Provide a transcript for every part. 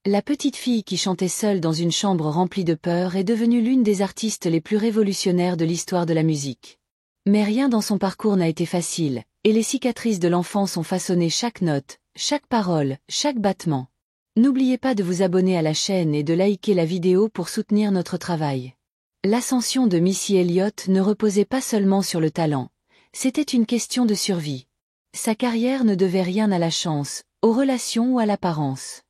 La petite fille qui chantait seule dans une chambre remplie de peur est devenue l'une des artistes les plus révolutionnaires de l'histoire de la musique. Mais rien dans son parcours n'a été facile, et les cicatrices de l'enfance ont façonné chaque note, chaque parole, chaque battement. N'oubliez pas de vous abonner à la chaîne et de liker la vidéo pour soutenir notre travail. L'ascension de Missy Elliott ne reposait pas seulement sur le talent, c'était une question de survie. Sa carrière ne devait rien à la chance, aux relations ou à l'apparence.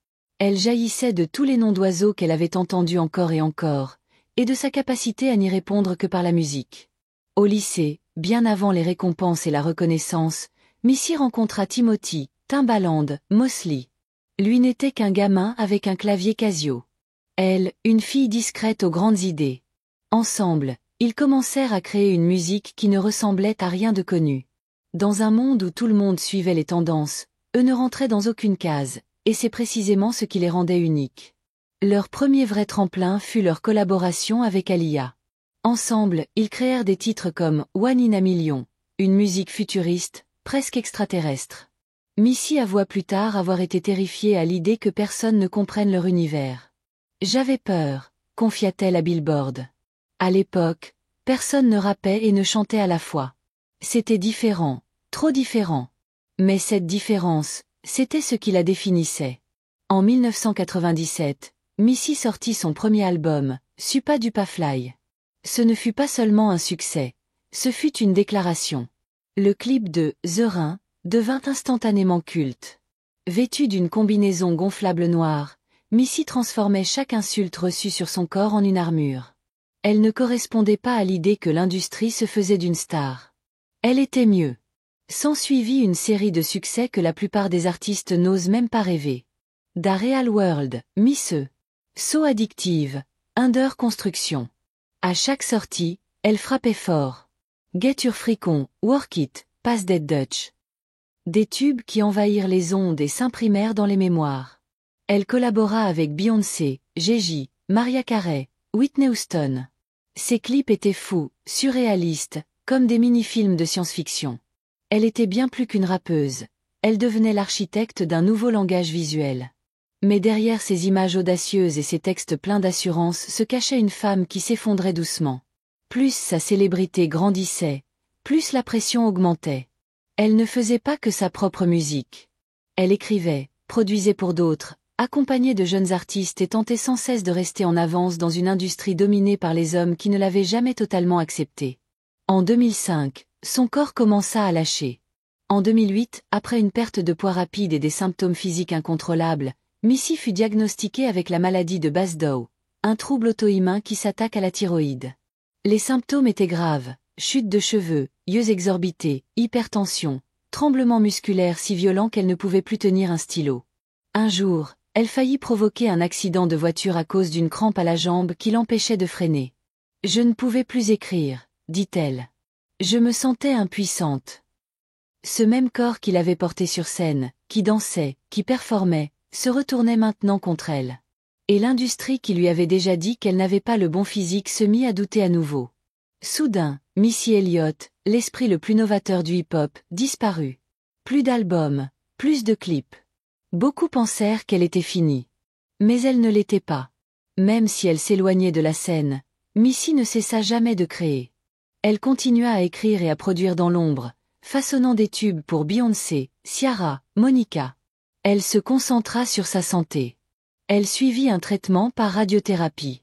Elle jaillissait de tous les noms d'oiseaux qu'elle avait entendus encore et encore, et de sa capacité à n'y répondre que par la musique. Au lycée, bien avant les récompenses et la reconnaissance, Missy rencontra Timothy, Timbaland, Mosley. Lui n'était qu'un gamin avec un clavier Casio. Elle, une fille discrète aux grandes idées. Ensemble, ils commencèrent à créer une musique qui ne ressemblait à rien de connu. Dans un monde où tout le monde suivait les tendances, eux ne rentraient dans aucune case, et c'est précisément ce qui les rendait uniques. Leur premier vrai tremplin fut leur collaboration avec Aaliyah. Ensemble, ils créèrent des titres comme One in a Million, une musique futuriste, presque extraterrestre. Missy avoua plus tard avoir été terrifiée à l'idée que personne ne comprenne leur univers. « J'avais peur », confia-t-elle à Billboard. À l'époque, personne ne rappait et ne chantait à la fois. C'était différent, trop différent. Mais cette différence, c'était ce qui la définissait. En 1997, Missy sortit son premier album, Supa Dupa Fly. Ce ne fut pas seulement un succès, ce fut une déclaration. Le clip de The Rain devint instantanément culte. Vêtue d'une combinaison gonflable noire, Missy transformait chaque insulte reçue sur son corps en une armure. Elle ne correspondait pas à l'idée que l'industrie se faisait d'une star. Elle était mieux. S'ensuivit une série de succès que la plupart des artistes n'osent même pas rêver. Da Real World, Miss E. So Addictive, Under Construction. À chaque sortie, elle frappait fort. Get Your Fricon, Work It, Pass That Dutch. Des tubes qui envahirent les ondes et s'imprimèrent dans les mémoires. Elle collabora avec Beyoncé, Gigi, Mariah Carey, Whitney Houston. Ses clips étaient fous, surréalistes, comme des mini-films de science-fiction. Elle était bien plus qu'une rappeuse, elle devenait l'architecte d'un nouveau langage visuel. Mais derrière ces images audacieuses et ces textes pleins d'assurance se cachait une femme qui s'effondrait doucement. Plus sa célébrité grandissait, plus la pression augmentait. Elle ne faisait pas que sa propre musique. Elle écrivait, produisait pour d'autres, accompagnait de jeunes artistes et tentait sans cesse de rester en avance dans une industrie dominée par les hommes qui ne l'avaient jamais totalement acceptée. En 2005, son corps commença à lâcher. En 2008, après une perte de poids rapide et des symptômes physiques incontrôlables, Missy fut diagnostiquée avec la maladie de Basedow, un trouble auto-immun qui s'attaque à la thyroïde. Les symptômes étaient graves, chute de cheveux, yeux exorbités, hypertension, tremblements musculaires si violents qu'elle ne pouvait plus tenir un stylo. Un jour, elle faillit provoquer un accident de voiture à cause d'une crampe à la jambe qui l'empêchait de freiner. « Je ne pouvais plus écrire », dit-elle. « Je me sentais impuissante. » Ce même corps qui l'avait portée sur scène, qui dansait, qui performait, se retournait maintenant contre elle. Et l'industrie qui lui avait déjà dit qu'elle n'avait pas le bon physique se mit à douter à nouveau. Soudain, Missy Elliott, l'esprit le plus novateur du hip-hop, disparut. Plus d'albums, plus de clips. Beaucoup pensèrent qu'elle était finie. Mais elle ne l'était pas. Même si elle s'éloignait de la scène, Missy ne cessa jamais de créer. Elle continua à écrire et à produire dans l'ombre, façonnant des tubes pour Beyoncé, Ciara, Monica. Elle se concentra sur sa santé. Elle suivit un traitement par radiothérapie.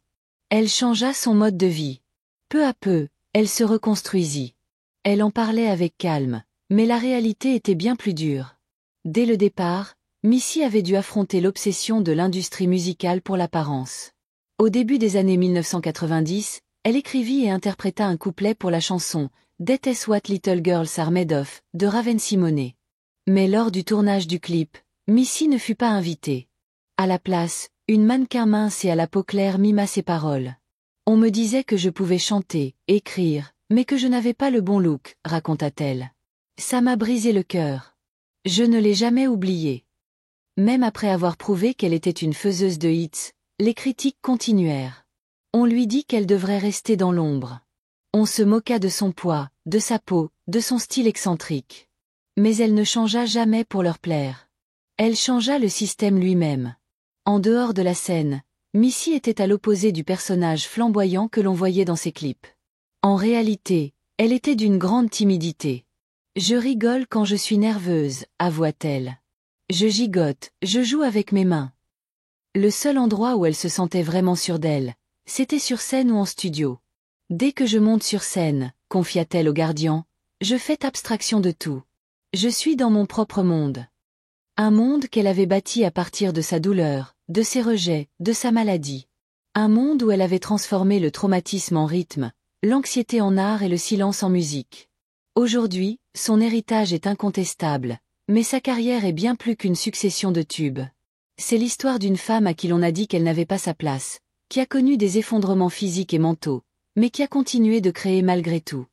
Elle changea son mode de vie. Peu à peu, elle se reconstruisit. Elle en parlait avec calme, mais la réalité était bien plus dure. Dès le départ, Missy avait dû affronter l'obsession de l'industrie musicale pour l'apparence. Au début des années 1990, elle écrivit et interpréta un couplet pour la chanson « That's What Little Girls Are Made Of » de Raven-Symoné. Mais lors du tournage du clip, Missy ne fut pas invitée. À la place, une mannequin mince et à la peau claire mima ses paroles. On me disait que je pouvais chanter, écrire, mais que je n'avais pas le bon look, raconta-t-elle. Ça m'a brisé le cœur. Je ne l'ai jamais oublié. Même après avoir prouvé qu'elle était une faiseuse de hits, les critiques continuèrent. On lui dit qu'elle devrait rester dans l'ombre. On se moqua de son poids, de sa peau, de son style excentrique. Mais elle ne changea jamais pour leur plaire. Elle changea le système lui-même. En dehors de la scène, Missy était à l'opposé du personnage flamboyant que l'on voyait dans ses clips. En réalité, elle était d'une grande timidité. Je rigole quand je suis nerveuse, avoua-t-elle. Je gigote, je joue avec mes mains. Le seul endroit où elle se sentait vraiment sûre d'elle, c'était sur scène ou en studio. Dès que je monte sur scène, confia-t-elle au gardien, je fais abstraction de tout. Je suis dans mon propre monde. Un monde qu'elle avait bâti à partir de sa douleur, de ses rejets, de sa maladie. Un monde où elle avait transformé le traumatisme en rythme, l'anxiété en art et le silence en musique. Aujourd'hui, son héritage est incontestable, mais sa carrière est bien plus qu'une succession de tubes. C'est l'histoire d'une femme à qui l'on a dit qu'elle n'avait pas sa place, qui a connu des effondrements physiques et mentaux, mais qui a continué de créer malgré tout.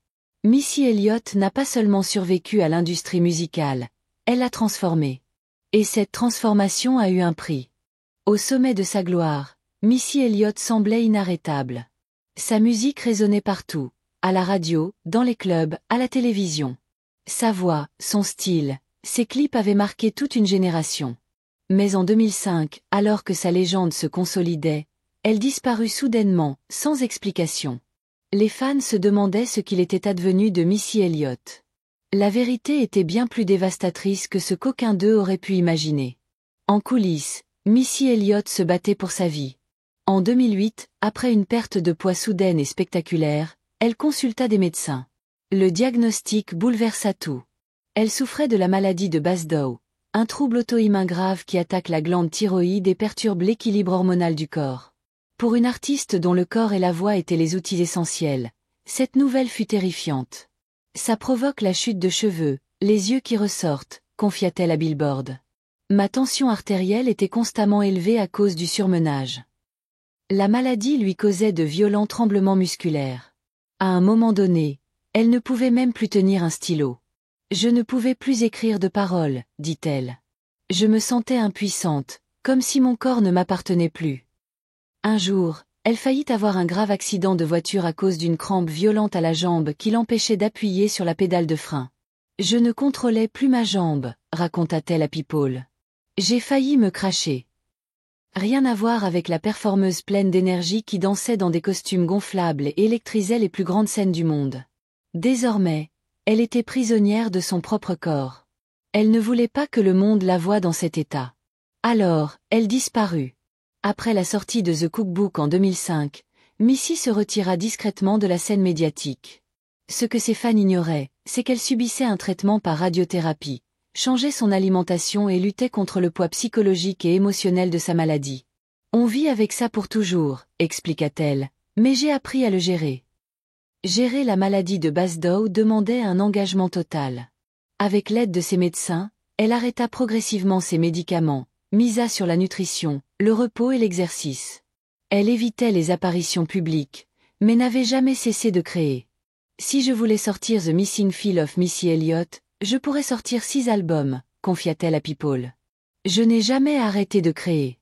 Missy Elliott n'a pas seulement survécu à l'industrie musicale, elle l'a transformée. Et cette transformation a eu un prix. Au sommet de sa gloire, Missy Elliott semblait inarrêtable. Sa musique résonnait partout, à la radio, dans les clubs, à la télévision. Sa voix, son style, ses clips avaient marqué toute une génération. Mais en 2005, alors que sa légende se consolidait, elle disparut soudainement, sans explication. Les fans se demandaient ce qu'il était advenu de Missy Elliott. La vérité était bien plus dévastatrice que ce qu'aucun d'eux aurait pu imaginer. En coulisses, Missy Elliott se battait pour sa vie. En 2008, après une perte de poids soudaine et spectaculaire, elle consulta des médecins. Le diagnostic bouleversa tout. Elle souffrait de la maladie de Basedow, un trouble auto-immun grave qui attaque la glande thyroïde et perturbe l'équilibre hormonal du corps. Pour une artiste dont le corps et la voix étaient les outils essentiels, cette nouvelle fut terrifiante. Ça provoque la chute de cheveux, les yeux qui ressortent, confia-t-elle à Billboard. Ma tension artérielle était constamment élevée à cause du surmenage. La maladie lui causait de violents tremblements musculaires. À un moment donné, elle ne pouvait même plus tenir un stylo. Je ne pouvais plus écrire de paroles, dit-elle. Je me sentais impuissante, comme si mon corps ne m'appartenait plus. Un jour, elle faillit avoir un grave accident de voiture à cause d'une crampe violente à la jambe qui l'empêchait d'appuyer sur la pédale de frein. Je ne contrôlais plus ma jambe, raconta-t-elle à People. J'ai failli me cracher. Rien à voir avec la performeuse pleine d'énergie qui dansait dans des costumes gonflables et électrisait les plus grandes scènes du monde. Désormais, elle était prisonnière de son propre corps. Elle ne voulait pas que le monde la voie dans cet état. Alors, elle disparut. Après la sortie de The Cookbook en 2005, Missy se retira discrètement de la scène médiatique. Ce que ses fans ignoraient, c'est qu'elle subissait un traitement par radiothérapie, changeait son alimentation et luttait contre le poids psychologique et émotionnel de sa maladie. On vit avec ça pour toujours, expliqua-t-elle, mais j'ai appris à le gérer. Gérer la maladie de Basedow demandait un engagement total. Avec l'aide de ses médecins, elle arrêta progressivement ses médicaments, misa sur la nutrition, le repos et l'exercice. Elle évitait les apparitions publiques, mais n'avait jamais cessé de créer. Si je voulais sortir The Missing Feel of Missy Elliott, je pourrais sortir 6 albums, confia-t-elle à People. Je n'ai jamais arrêté de créer.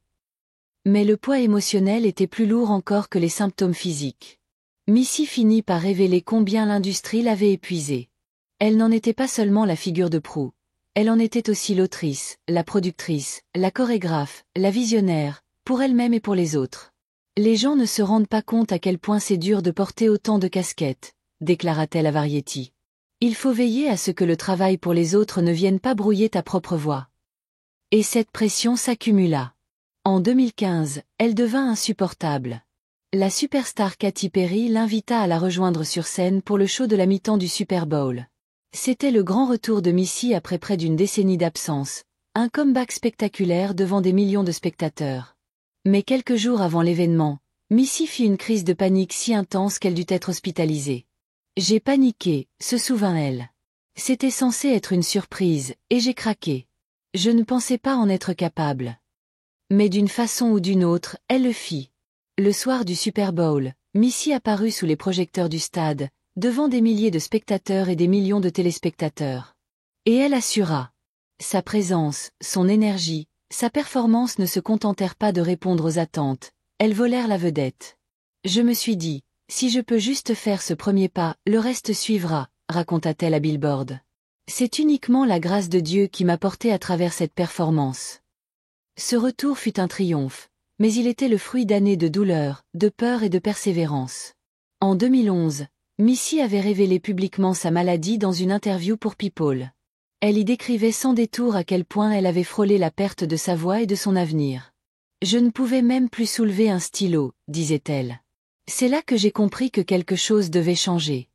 Mais le poids émotionnel était plus lourd encore que les symptômes physiques. Missy finit par révéler combien l'industrie l'avait épuisée. Elle n'en était pas seulement la figure de proue. Elle en était aussi l'autrice, la productrice, la chorégraphe, la visionnaire, pour elle-même et pour les autres. Les gens ne se rendent pas compte à quel point c'est dur de porter autant de casquettes, déclara-t-elle à Variety. Il faut veiller à ce que le travail pour les autres ne vienne pas brouiller ta propre voix. Et cette pression s'accumula. En 2015, elle devint insupportable. La superstar Katy Perry l'invita à la rejoindre sur scène pour le show de la mi-temps du Super Bowl. C'était le grand retour de Missy après près d'une décennie d'absence, un comeback spectaculaire devant des millions de spectateurs. Mais quelques jours avant l'événement, Missy fit une crise de panique si intense qu'elle dut être hospitalisée. J'ai paniqué, se souvint-elle. C'était censé être une surprise, et j'ai craqué. Je ne pensais pas en être capable. Mais d'une façon ou d'une autre, elle le fit. Le soir du Super Bowl, Missy apparut sous les projecteurs du stade, devant des milliers de spectateurs et des millions de téléspectateurs. Et elle assura. Sa présence, son énergie, sa performance ne se contentèrent pas de répondre aux attentes, elles volèrent la vedette. Je me suis dit, si je peux juste faire ce premier pas, le reste suivra, raconta-t-elle à Billboard. C'est uniquement la grâce de Dieu qui m'a portée à travers cette performance. Ce retour fut un triomphe, mais il était le fruit d'années de douleur, de peur et de persévérance. En 2011, Missy avait révélé publiquement sa maladie dans une interview pour People. Elle y décrivait sans détour à quel point elle avait frôlé la perte de sa voix et de son avenir. « Je ne pouvais même plus soulever un stylo, disait-elle. C'est là que j'ai compris que quelque chose devait changer. »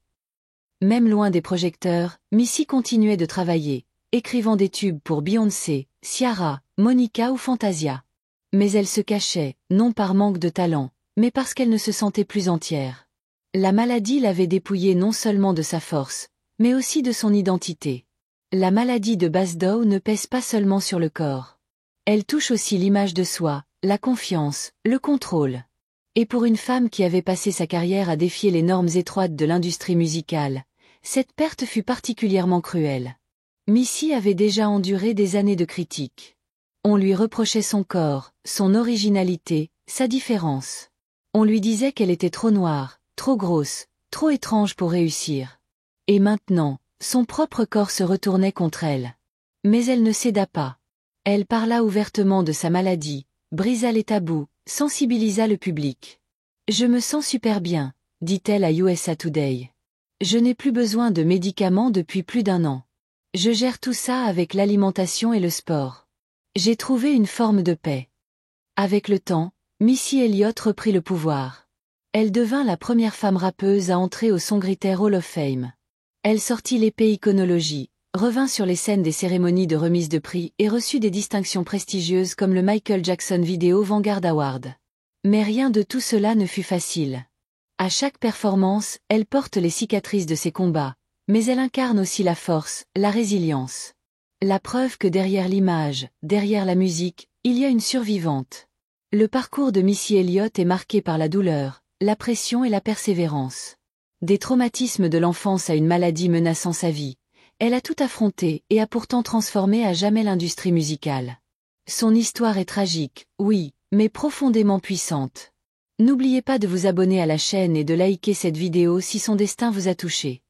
Même loin des projecteurs, Missy continuait de travailler, écrivant des tubes pour Beyoncé, Ciara, Monica ou Fantasia. Mais elle se cachait, non par manque de talent, mais parce qu'elle ne se sentait plus entière. La maladie l'avait dépouillée non seulement de sa force, mais aussi de son identité. La maladie de Basedow ne pèse pas seulement sur le corps. Elle touche aussi l'image de soi, la confiance, le contrôle. Et pour une femme qui avait passé sa carrière à défier les normes étroites de l'industrie musicale, cette perte fut particulièrement cruelle. Missy avait déjà enduré des années de critiques. On lui reprochait son corps, son originalité, sa différence. On lui disait qu'elle était trop noire, trop grosse, trop étrange pour réussir. Et maintenant, son propre corps se retournait contre elle. Mais elle ne céda pas. Elle parla ouvertement de sa maladie, brisa les tabous, sensibilisa le public. « Je me sens super bien », dit-elle à USA Today. « Je n'ai plus besoin de médicaments depuis plus d'1 an. Je gère tout ça avec l'alimentation et le sport. J'ai trouvé une forme de paix. » Avec le temps, Missy Elliott reprit le pouvoir. Elle devint la première femme rappeuse à entrer au Songwriter Hall of Fame. Elle sortit l'épée Iconologie, revint sur les scènes des cérémonies de remise de prix et reçut des distinctions prestigieuses comme le Michael Jackson Video Vanguard Award. Mais rien de tout cela ne fut facile. À chaque performance, elle porte les cicatrices de ses combats, mais elle incarne aussi la force, la résilience. La preuve que derrière l'image, derrière la musique, il y a une survivante. Le parcours de Missy Elliott est marqué par la douleur, la pression et la persévérance. Des traumatismes de l'enfance à une maladie menaçant sa vie, elle a tout affronté et a pourtant transformé à jamais l'industrie musicale. Son histoire est tragique, oui, mais profondément puissante. N'oubliez pas de vous abonner à la chaîne et de liker cette vidéo si son destin vous a touché.